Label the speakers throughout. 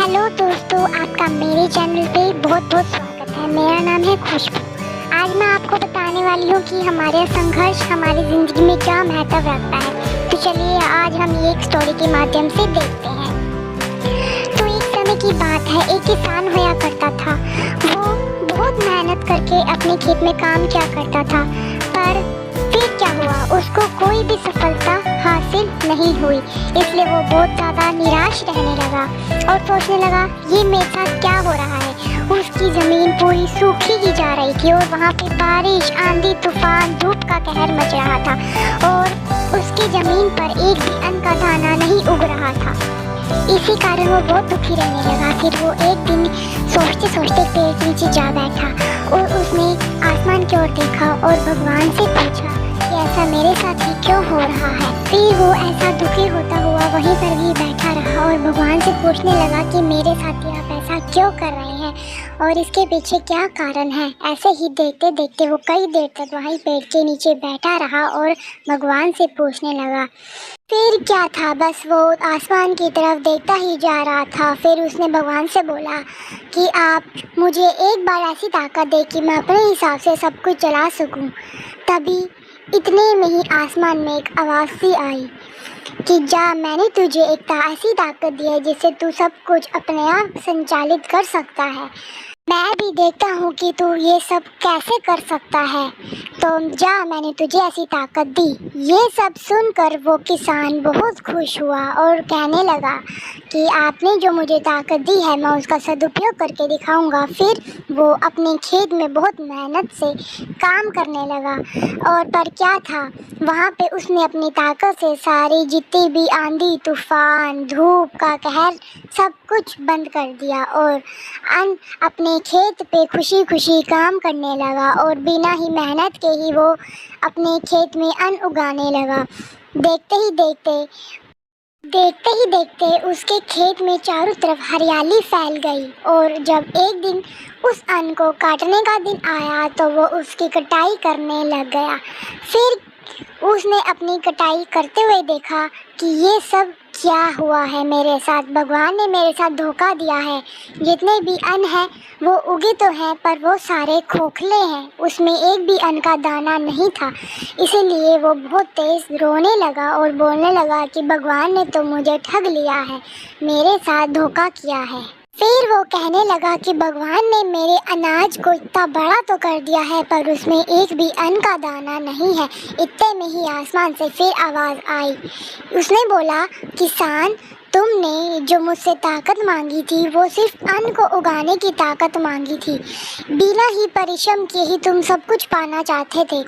Speaker 1: Hello दोस्तों, आपका मेरे चैनल पे बहुत बहुत स्वागत है। मेरा नाम है खुशबू। आज मैं आपको बताने वाली हूँ कि हमारे संघर्ष हमारी ज़िंदगी में क्या महत्व रखता है। तो चलिए आज हम ये एक स्टोरी के माध्यम से देखते हैं। तो एक समय की बात है, एक किसान होया करता था। वो बहुत मेहनत करके अपने खेत में काम किया करता था, पर फिर क्या हुआ, उसको कोई भी सफलता हासिल नहीं हुई। इसलिए वो बहुत ज़्यादा निराश रहने लगा और सोचने लगा ये मेरे साथ क्या हो रहा है। उसकी ज़मीन पूरी सूखी ही जा रही थी और वहाँ पे बारिश, आंधी, तूफान, धूप का कहर मच रहा था और उसकी ज़मीन पर एक भी अन्न का दाना नहीं उग रहा था। इसी कारण वो बहुत दुखी रहने लगा। फिर वो एक दिन सोचते सोचते पेड़ के नीचे जा बैठा और उसने आसमान की ओर देखा और भगवान से पूछा कि ऐसा मेरे साथ ही क्यों हो रहा है। फिर वो ऐसा दुखी होता हुआ वहीं पर ही बैठा रहा और भगवान से पूछने लगा कि मेरे साथ ही आप ऐसा क्यों कर रहे हैं और इसके पीछे क्या कारण है। ऐसे ही देखते देखते वो कई देर तक वहीं पेड़ के नीचे बैठा रहा और भगवान से पूछने लगा। फिर क्या था, बस वो आसमान की तरफ देखता ही जा रहा था। फिर उसने भगवान से बोला कि आप मुझे एक बार ऐसी ताकत दे कि मैं अपने हिसाब से सब कुछ चला सकूं। तभी इतने में ही आसमान में एक आवाज़ सी आई कि जा, मैंने तुझे एक ऐसी ताकत दी है जिससे तू सब कुछ अपने आप संचालित कर सकता है। मैं भी देखता हूँ कि तू ये सब कैसे कर सकता है, तो जा, मैंने तुझे ऐसी ताकत दी। ये सब सुनकर वो किसान बहुत खुश हुआ और कहने लगा कि आपने जो मुझे ताकत दी है मैं उसका सदुपयोग करके दिखाऊंगा। फिर वो अपने खेत में बहुत मेहनत से काम करने लगा और पर क्या था, वहाँ पे उसने अपनी ताकत से सारी जितनी भी आंधी, तूफान, धूप का कहर सब कुछ बंद कर दिया और अपने खेत पे खुशी खुशी काम करने लगा और बिना ही मेहनत के ही वो अपने खेत में अन्न उगाने लगा। देखते ही देखते उसके खेत में चारों तरफ हरियाली फैल गई और जब एक दिन उस अन्न को काटने का दिन आया तो वो उसकी कटाई करने लग गया। फिर उसने अपनी कटाई करते हुए देखा कि ये सब क्या हुआ है मेरे साथ। भगवान ने मेरे साथ धोखा दिया है। जितने भी अन्न हैं वो उगे तो हैं पर वो सारे खोखले हैं, उसमें एक भी अन्न का दाना नहीं था। इसीलिए वो बहुत तेज़ रोने लगा और बोलने लगा कि भगवान ने तो मुझे ठग लिया है, मेरे साथ धोखा किया है। फिर वो कहने लगा कि भगवान ने मेरे अनाज को इतना बड़ा तो कर दिया है पर उसमें एक भी अन्न का दाना नहीं है। इतने में ही आसमान से फिर आवाज़ आई। उसने बोला, किसान, तुमने जो मुझसे ताकत मांगी थी वो सिर्फ अन्न को उगाने की ताकत मांगी थी। बिना ही परिश्रम किए ही तुम सब कुछ पाना चाहते थे,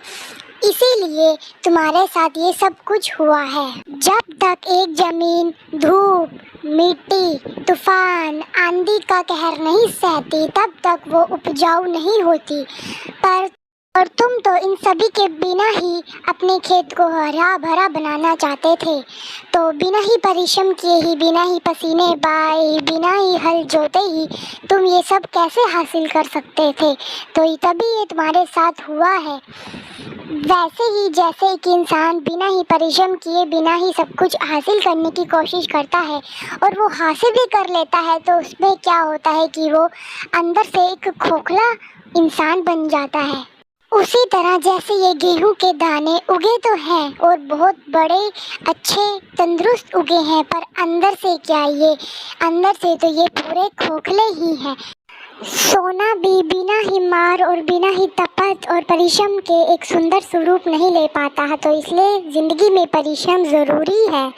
Speaker 1: इसीलिए तुम्हारे साथ ये सब कुछ हुआ है। जब तक एक ज़मीन धूप, मिट्टी, तूफान, आंधी का कहर नहीं सहती तब तक वो उपजाऊ नहीं होती। पर तुम तो इन सभी के बिना ही अपने खेत को हरा भरा बनाना चाहते थे, तो बिना ही परिश्रम किए ही, बिना ही पसीने बहाए, बिना ही हल जोते ही तुम ये सब कैसे हासिल कर सकते थे। तो तभी ये तुम्हारे साथ हुआ है। वैसे ही जैसे एक इंसान बिना ही परिश्रम किए, बिना ही सब कुछ हासिल करने की कोशिश करता है और वो हासिल भी कर लेता है, तो उसमें क्या होता है कि वो अंदर से एक खोखला इंसान बन जाता है। उसी तरह जैसे ये गेहूं के दाने उगे तो हैं और बहुत बड़े, अच्छे, तंदुरुस्त उगे हैं, पर अंदर से क्या, ये अंदर से तो ये पूरे खोखले ही हैं। सोना भी बिना ही मार और बिना ही तपत और परिश्रम के एक सुंदर स्वरूप नहीं ले पाता है। तो इसलिए ज़िंदगी में परिश्रम ज़रूरी है।